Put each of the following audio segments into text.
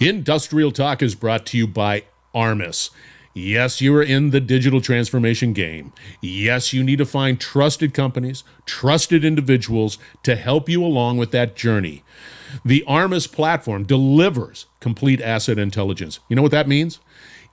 Industrial Talk is brought to you by Armis. Yes, you are in the digital transformation game. Yes, you need to find trusted companies, trusted individuals to help you along with that journey. The Armis platform delivers complete asset intelligence. You know what that means?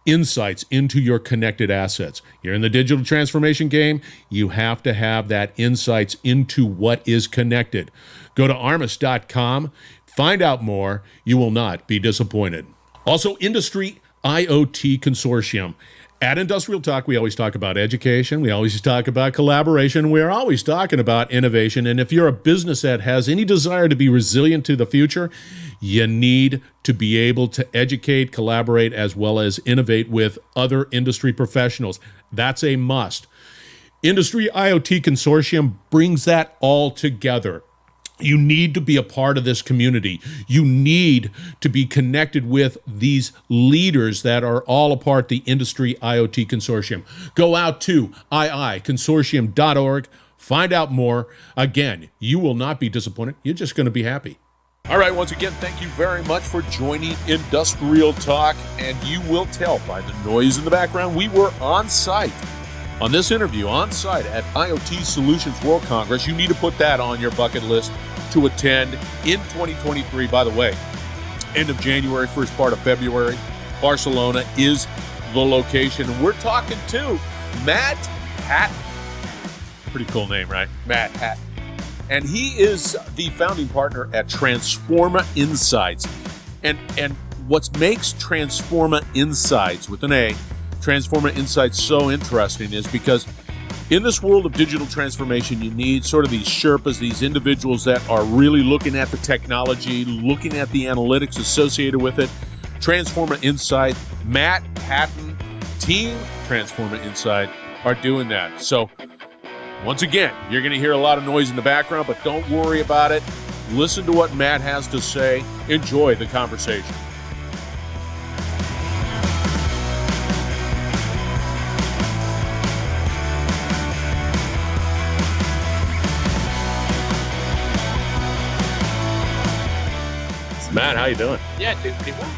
Insights into your connected assets. You're in the digital transformation game, you have to have that insights into what is connected. Go to armis.com, find out more. You will not be disappointed. Also, Industry IoT Consortium. At Industrial Talk, we always talk about education. We always talk about collaboration. We're always talking about innovation. And if you're a business that has any desire to be resilient to the future, you need to be able to educate, collaborate, as well as innovate with other industry professionals. That's a must. Industry IoT Consortium brings that all together. You need to be a part of this community. You need to be connected with these leaders that are all a part of the Industry IoT Consortium. Go out to iiconsortium.org, find out more. Again, you will not be disappointed. You're just going to be happy. All right, once again, thank you very much for joining Industrial Talk. And you will tell by the noise in the background, we were on site. On this interview, on site at IoT Solutions World Congress. You need to put that on your bucket list to attend in 2023. By the way, end of January, first part of February, Barcelona is the location. We're talking to Matt Hatton. Pretty cool name, right? Matt Hatton. And he is the founding partner at Transforma Insights. And what makes Transforma Insights, with an A, Transforma Insights so interesting is because in this world of digital transformation, you need sort of these Sherpas, these individuals that are really looking at the technology, looking at the analytics associated with it. Transforma Insight, Matt Hatton, Team Transforma Insight are doing that. So once again, you're going to hear a lot of noise in the background, but don't worry about it. Listen to what Matt has to say. Enjoy the conversation. Matt, how you doing? Yeah, doing pretty well.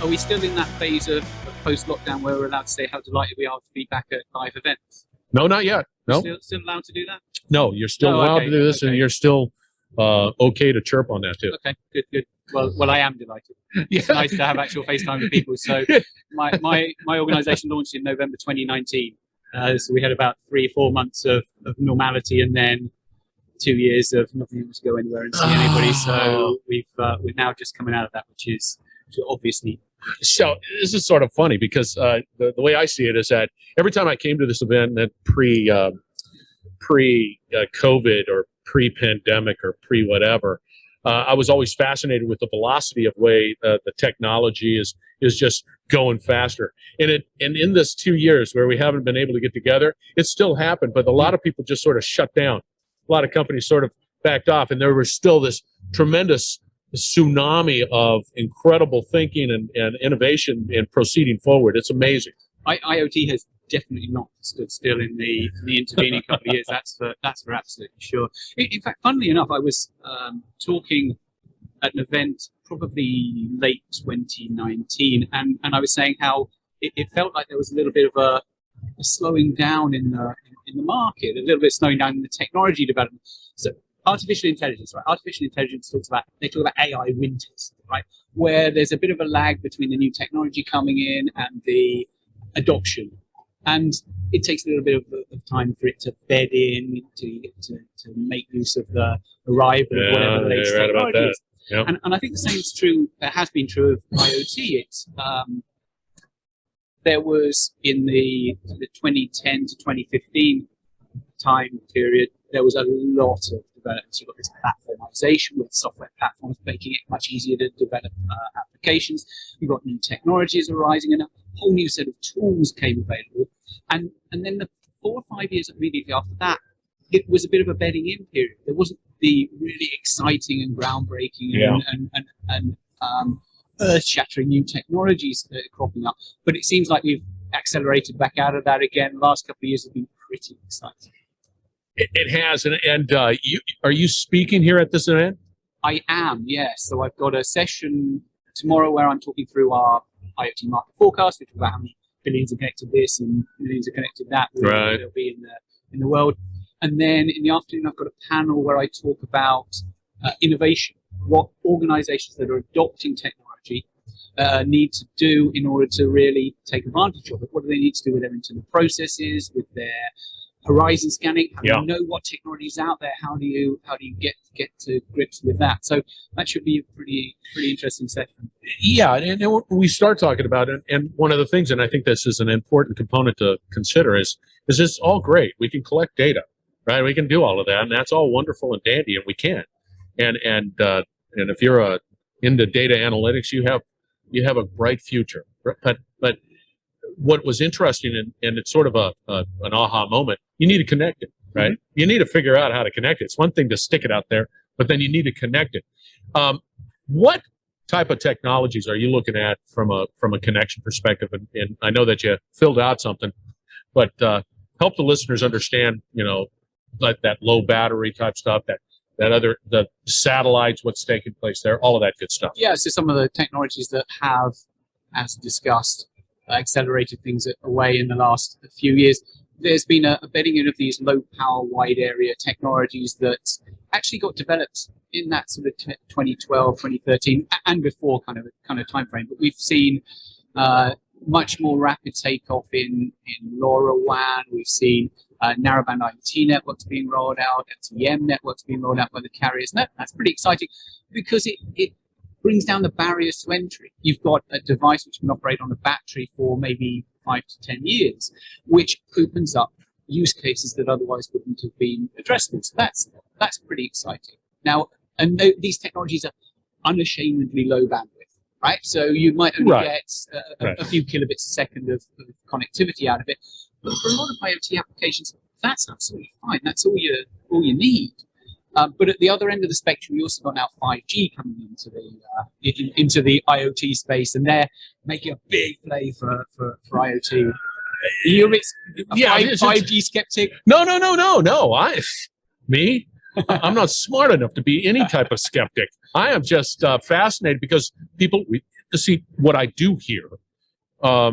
Are we still in that phase of post-lockdown where we're allowed to say how delighted we are to be back at live events? No, not yet. No. Still allowed to do that? No, you're still allowed to do this, and you're still okay to chirp on that too. Okay, good. Well, I am delighted. It's nice to have actual FaceTime with people. So my organisation launched in November 2019. So we had about 3 or 4 months of normality, and then 2 years of not being able to go anywhere and see anybody. So we're now just coming out of that, which is obviously. So this is sort of funny because the way I see it is that every time I came to this event, that pre-COVID or pre-pandemic or pre-whatever, I was always fascinated with the velocity of way the technology is just going faster. And in this 2 years where we haven't been able to get together, it still happened, but a lot of people just sort of shut down. A lot of companies sort of backed off, and there was still this tremendous tsunami of incredible thinking and innovation and proceeding forward. It's amazing. IoT has definitely not stood still in the intervening couple of years. That's for absolutely sure. In fact, funnily enough, I was talking at an event probably late 2019, and I was saying how it felt like there was a little bit of a slowing down in the market, a little bit slowing down in the technology development. So artificial intelligence, right? Artificial intelligence talk about AI winters, right? Where there's a bit of a lag between the new technology coming in and the adoption. And it takes a little bit of time for it to bed in, to make use of the arrival of whatever the latest technology is. Yep. And I think the same is true, has been true of IoT. It's there was in the 2010 to 2015 time period, there was a lot of development. You've got this platformization with software platforms making it much easier to develop applications. You've got new technologies arising, and a whole new set of tools came available. And then the 4 or 5 years immediately after that, it was a bit of a bedding in period. There wasn't the really exciting and groundbreaking and earth-shattering new technologies that are cropping up. But it seems like we've accelerated back out of that again. The last couple of years have been pretty exciting. It has. And are you speaking here at this event? I am, yes. So I've got a session tomorrow, where I'm talking through our IoT market forecast, which is about how many billions are connected this and millions are connected that will be in the world. And then in the afternoon, I've got a panel where I talk about innovation, what organizations that are adopting technology need to do in order to really take advantage of it. What do they need to do with their internal processes, with their horizon scanning? How do you know what technology is out there? How do you get to grips with that? So that should be a pretty interesting session. Yeah, and we start talking about it, and one of the things, and I think this is an important component to consider, is this all great? We can collect data, right? We can do all of that, and that's all wonderful and dandy, and we can. And if you're into data analytics, you have a bright future. But what was interesting, and it's sort of an aha moment, you need to connect it, right? Mm-hmm. You need to figure out how to connect it. It's one thing to stick it out there, but then you need to connect it. What type of technologies are you looking at from a connection perspective? And I know that you filled out something, but help the listeners understand, like that low battery type stuff, the satellites, what's taking place there, all of that good stuff. Yeah, so some of the technologies that have, as discussed, accelerated things away in the last few years. There's been a bedding in of these low power wide area technologies that actually got developed in that sort of 2012, 2013 and before kind of time frame. But we've seen much more rapid takeoff in LoRaWAN. We've seen narrowband IoT networks being rolled out, LTE-M networks being rolled out by the carriers. And that's pretty exciting because it brings down the barriers to entry. You've got a device which can operate on a battery for maybe 5 to 10 years, which opens up use cases that otherwise wouldn't have been addressable. So that's pretty exciting. Now, and these technologies are unashamedly low bandwidth, right? So you might only get a few kilobits a second of connectivity out of it. But for a lot of IoT applications, that's absolutely fine. That's all you need. But at the other end of the spectrum, you also got now 5G coming into the IoT space, and they're making a big play for IoT. You're a 5G skeptic? No. I'm not smart enough to be any type of skeptic. I am just fascinated because people see what I do here. A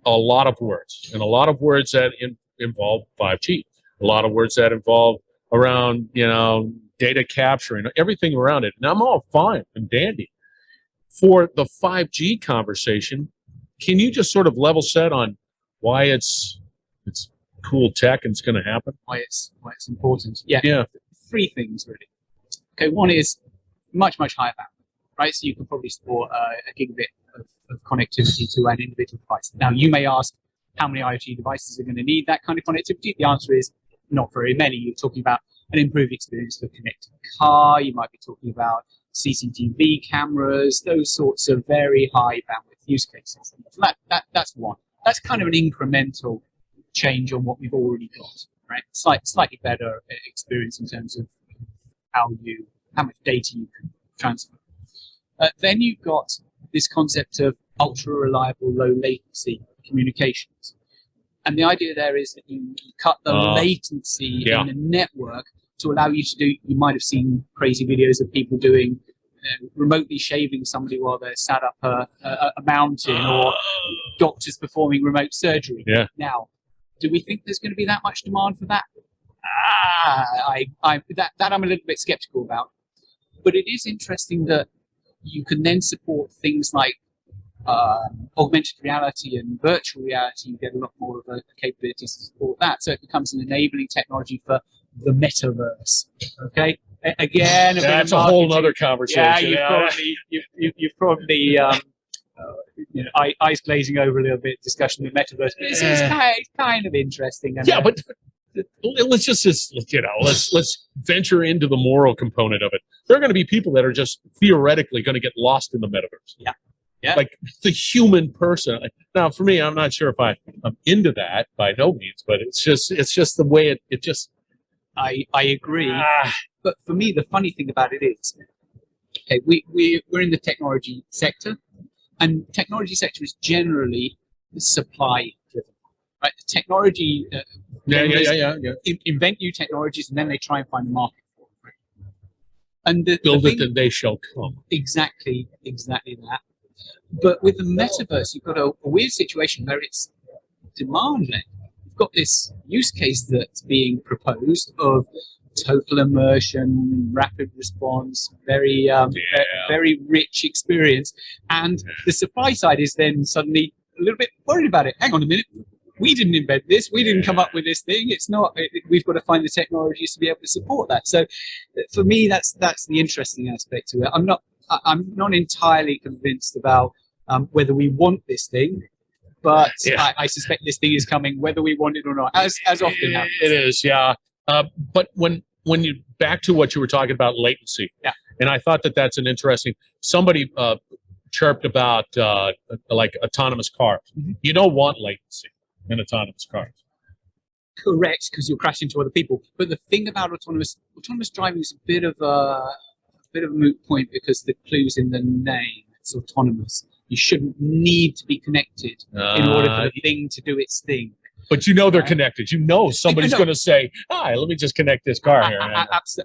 lot of words, and a lot of words that involve 5G, a lot of words that involve around, data capturing, everything around it. And I'm all fine and dandy. For the 5G conversation, can you just sort of level set on why it's cool tech and it's going to happen? Why it's important? Yeah. 3 things really. Okay, one is much higher bandwidth, right? So you can probably support a gigabit of connectivity to an individual device. Now, you may ask how many IoT devices are going to need that kind of connectivity. The answer is not very many. You're talking about an improved experience for connecting a car. You might be talking about CCTV cameras, those sorts of very high bandwidth use cases. So that's one. That's kind of an incremental change on what we've already got, right? Slightly better experience in terms of how much data you can transfer. Then you've got this concept of ultra reliable, low latency communications. And the idea there is that you cut the latency in the network to allow you to do, you might have seen crazy videos of people doing, remotely shaving somebody while they're sat up a mountain, or doctors performing remote surgery. Yeah. Now, do we think there's going to be that much demand for that? That I'm a little bit skeptical about. But it is interesting that you can then support things like augmented reality and virtual reality. You get a lot more of a capability to support that. So it becomes an enabling technology for the Metaverse. Okay? Again, that's a whole other conversation. You've probably eyes glazing over a little bit discussion of Metaverse, but it's kind of interesting. And, but let's venture into the moral component of it. There are going to be people that are just theoretically going to get lost in the Metaverse. Yeah. Like the human person. Now, for me, I'm not sure if I'm into that by no means, but it's just the way it just. I agree. But for me, the funny thing about it is, okay, we're in the technology sector, and the technology sector is generally supply driven, right? The technology invent new technologies, and then they try and find a market for it. And build it, and they shall come. Exactly that. But with the metaverse, you've got a weird situation where it's demand-led. You've got this use case that's being proposed of total immersion, rapid response, very rich experience, and the supply side is then suddenly a little bit worried about it. Hang on a minute, we didn't invent this, we didn't come up with this thing. It's not. We've got to find the technologies to be able to support that. So, for me, that's the interesting aspect to it. I'm not entirely convinced about whether we want this thing. But I suspect this thing is coming, whether we want it or not, as often happens. It is, yeah. But when you back to what you were talking about, latency, and I thought that's an interesting. Somebody chirped about like autonomous cars. Mm-hmm. You don't want latency in autonomous cars. Correct, because you'll crash into other people. But the thing about autonomous driving is a bit of a moot point because the clue's in the name. It's autonomous. You shouldn't need to be connected in order for the thing to do its thing. But they're connected. Somebody's going to say, "Hi, let me just connect this car here."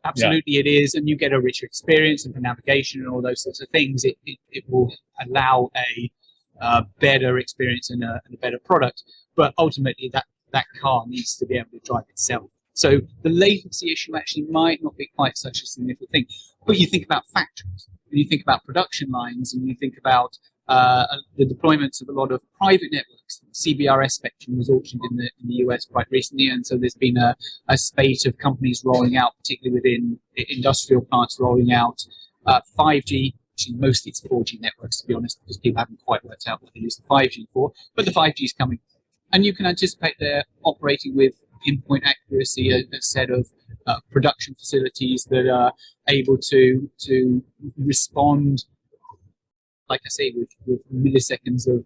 Absolutely, it is, and you get a richer experience and for navigation and all those sorts of things. It will allow a better experience and a better product. But ultimately, that car needs to be able to drive itself. So the latency issue actually might not be quite such a significant thing. But you think about factories, and you think about production lines, and you think about the deployments of a lot of private networks. CBRS spectrum was auctioned in the US quite recently, and so there's been a spate of companies rolling out, particularly within industrial plants, rolling out 5G. Actually, mostly it's 4G networks, to be honest, because people haven't quite worked out what they use the 5G for. But the 5G is coming, and you can anticipate they're operating with pinpoint accuracy a set of production facilities that are able to respond, like I say, with milliseconds of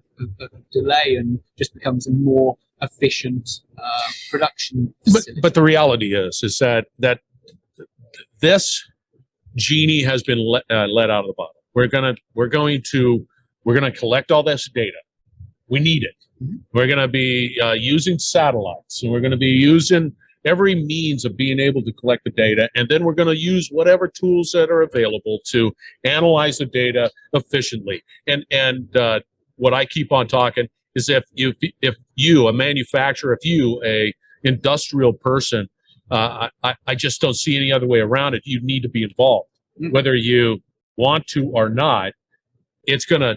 delay, and just becomes a more efficient production facility. But the reality is that this genie has been let out of the bottle. We're going to collect all this data. We need it. Mm-hmm. We're going to be using satellites, and we're going to be using every means of being able to collect the data, and then we're going to use whatever tools that are available to analyze the data efficiently. And what I keep on talking is if you, a manufacturer, if you, a industrial person, I just don't see any other way around it. You need to be involved, whether you want to or not. It's gonna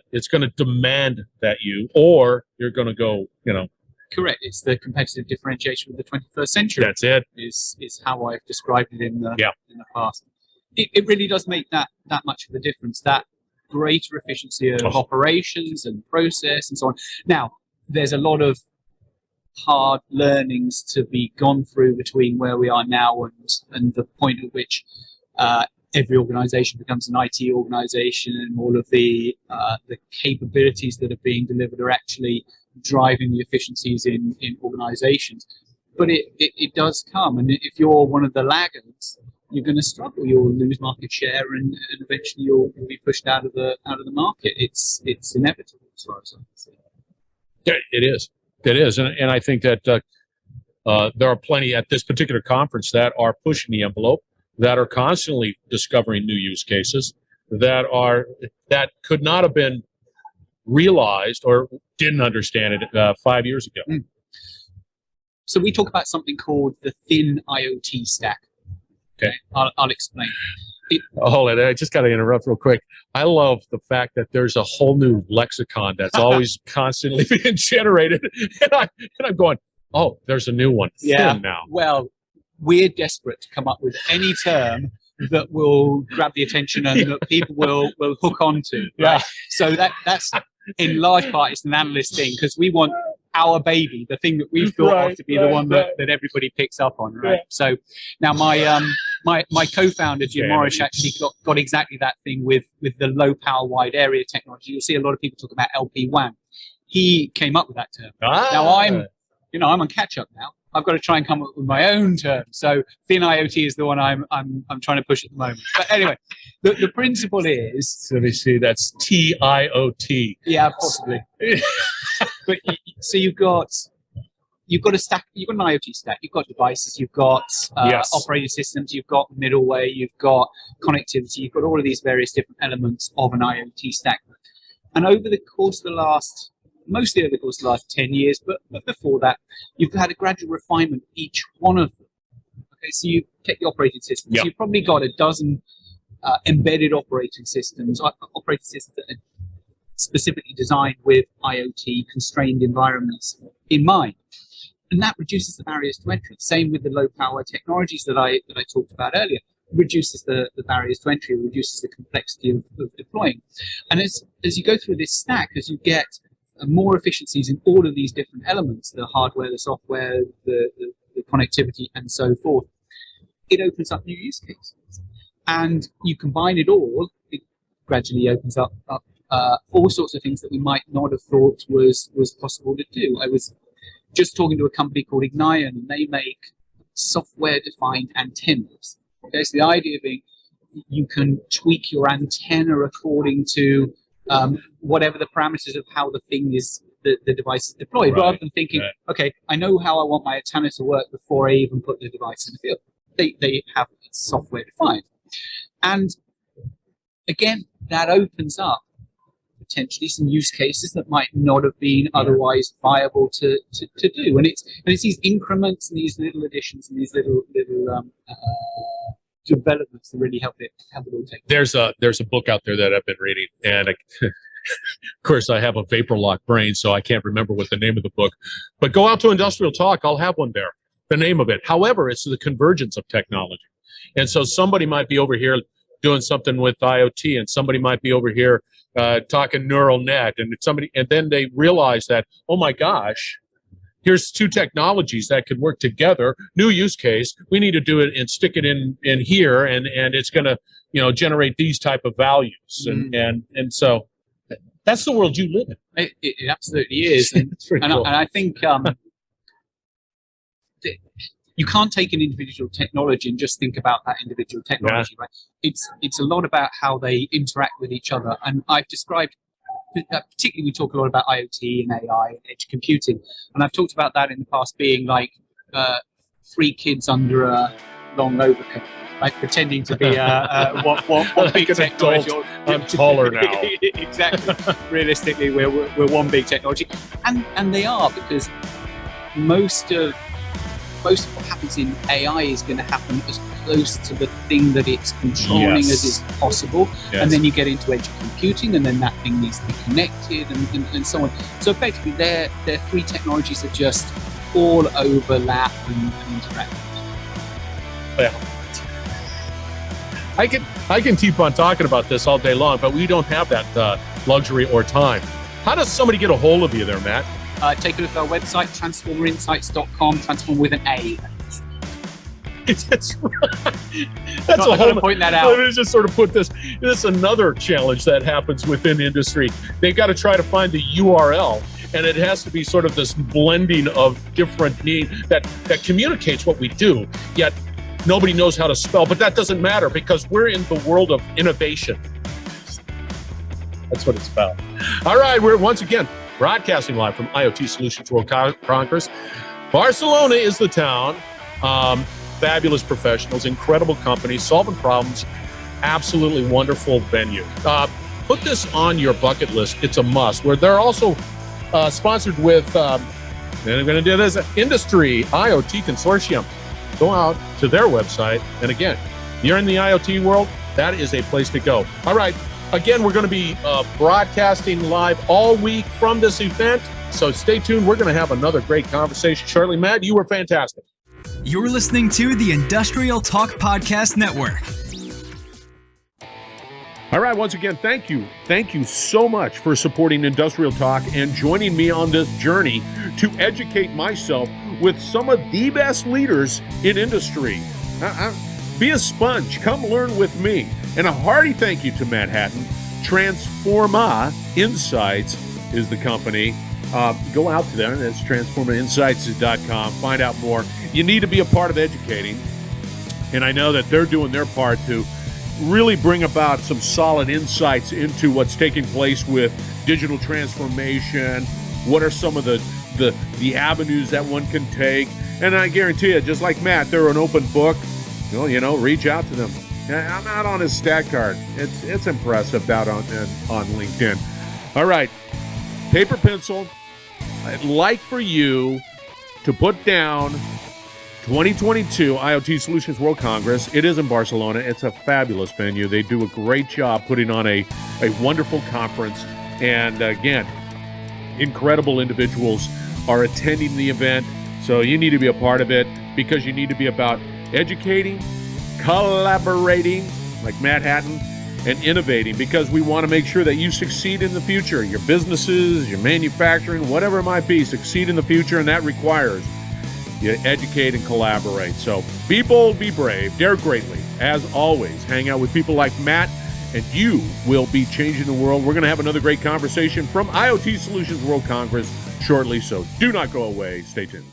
demand that or you're gonna go, Correct. It's the competitive differentiation of the 21st century. That's it. Is how I've described it in the past. It really does make that much of a difference. That greater efficiency of operations and process and so on. Now, there's a lot of hard learnings to be gone through between where we are now and the point at which every organization becomes an IT organization, and all of the capabilities that are being delivered are actually driving the efficiencies in organizations. But it does come, and if you're one of the laggards, you're going to struggle. You'll lose market share, and eventually you'll be pushed out of the market. It's inevitable, as far as I'm concerned. It is, and I think that there are plenty at this particular conference that are pushing the envelope, that are constantly discovering new use cases that could not have been realized or didn't understand it 5 years ago. Mm. So we talk about something called the thin IoT stack. Okay, I'll explain. Hold it. I just got to interrupt real quick. I love the fact that there's a whole new lexicon that's always constantly being generated, and I'm going, oh, there's a new one. Yeah. Thin now. Well, we're desperate to come up with any term that will grab the attention and that people will hook onto. Right? Yeah. So that's in large part it's an analyst thing, because we want our baby, the thing that we've thought of, to be the one that everybody picks up on, right? Yeah. So now my co-founder Jim Morris actually got exactly that thing with the low power wide area technology. You'll see a lot of people talk about LP-WAN. He came up with that term. Now I'm on catch up now. I've got to try and come up with my own term. So thin IoT is the one I'm trying to push at the moment. But anyway, the principle is. So they see that's TIOT. Yeah, possibly. But so you've got a stack. You've got an IoT stack. You've got devices. You've got operating systems. You've got middleware. You've got connectivity. You've got all of these various different elements of an IoT stack. And over the course of mostly over the course of the last 10 years, but before that, you've had a gradual refinement each one of them. Okay, so you take the operating systems. Yep. You've probably got a dozen embedded operating systems that are specifically designed with IoT constrained environments in mind. And that reduces the barriers to entry. Same with the low power technologies that I talked about earlier. Reduces the barriers to entry, reduces the complexity of deploying. And as you go through this stack, as you get more efficiencies in all of these different elements, the hardware, the software, the connectivity, and so forth, it opens up new use cases. And you combine it all, it gradually opens up all sorts of things that we might not have thought was possible to do. I was just talking to a company called Ignion, and they make software-defined antennas. Okay, so the idea being you can tweak your antenna according to whatever the parameters of how the device is deployed, rather than thinking, okay, I know how I want my antenna to work before I even put the device in the field. They have it software-defined. And again, that opens up potentially some use cases that might not have been otherwise viable to do. And it's these increments and these little additions and these little developments that really help it all take. There's a book out there that I've been reading, and of course I have a vapor lock brain, so I can't remember what the name of the book. But go out to Industrial Talk, I'll have one there. The name of it. However, it's the convergence of technology. And so somebody might be over here doing something with IoT, and somebody might be over here talking neural net, and then they realize that, oh my gosh, here's two technologies that could work together. New use case. We need to do it and stick it in here, and it's going to generate these type of values, and so that's the world you live in. It absolutely is, and cool. I think. You can't take an individual technology and just think about that individual technology, right? It's a lot about how they interact with each other. And I've described, particularly we talk a lot about IoT and AI and edge computing. And I've talked about that in the past being like 3 kids under a long overcoat, like pretending to be one big technology. I'm taller now. Exactly. Realistically, we're one big technology. And they are, because most of what happens in AI is going to happen as close to the thing that it's controlling as is possible. Yes. And then you get into edge computing, and then that thing needs to be connected and so on. So effectively, their 3 technologies that just all overlap and interact. Yeah. I can keep on talking about this all day long, but we don't have that luxury or time. How does somebody get a hold of you there, Matt? Take a look at our website, transformainsights.com, transform with an A. That's right. That's a whole point that out. Let me just sort of put this. This is another challenge that happens within industry. They've got to try to find the URL, and it has to be sort of this blending of different needs that communicates what we do, yet nobody knows how to spell. But that doesn't matter, because we're in the world of innovation. That's what it's about. All right, we're once again broadcasting live from IoT Solutions World Congress. Barcelona is the town. Fabulous professionals, incredible companies, solving problems, absolutely wonderful venue. Put this on your bucket list. It's a must. Where they're also sponsored with, and I'm going to do this, Industry IoT Consortium. Go out to their website. And again, you're in the IoT world, that is a place to go. All right. Again, we're going to be broadcasting live all week from this event, so stay tuned. We're going to have another great conversation shortly. Matt, you were fantastic. You're listening to the Industrial Talk Podcast Network. All right, once again, thank you. Thank you so much for supporting Industrial Talk and joining me on this journey to educate myself with some of the best leaders in industry. Be a sponge. Come learn with me. And a hearty thank you to Matt Hatton. Transforma Insights is the company. Go out to them. That's transformainsights.com. Find out more. You need to be a part of educating. And I know that they're doing their part to really bring about some solid insights into what's taking place with digital transformation. What are some of the avenues that one can take? And I guarantee you, just like Matt, they're an open book. Reach out to them. I'm out on his stat card. It's impressive out on LinkedIn. All right. Paper, pencil. I'd like for you to put down 2022 IoT Solutions World Congress. It is in Barcelona. It's a fabulous venue. They do a great job putting on a wonderful conference. And again, incredible individuals are attending the event. So you need to be a part of it because you need to be about educating, collaborating, like Matt Hatton, and innovating, because we want to make sure that you succeed in the future. Your businesses, your manufacturing, whatever it might be, succeed in the future, and that requires you educate and collaborate. So be bold, be brave, dare greatly. As always, hang out with people like Matt, and you will be changing the world. We're going to have another great conversation from IoT Solutions World Congress shortly, so do not go away. Stay tuned.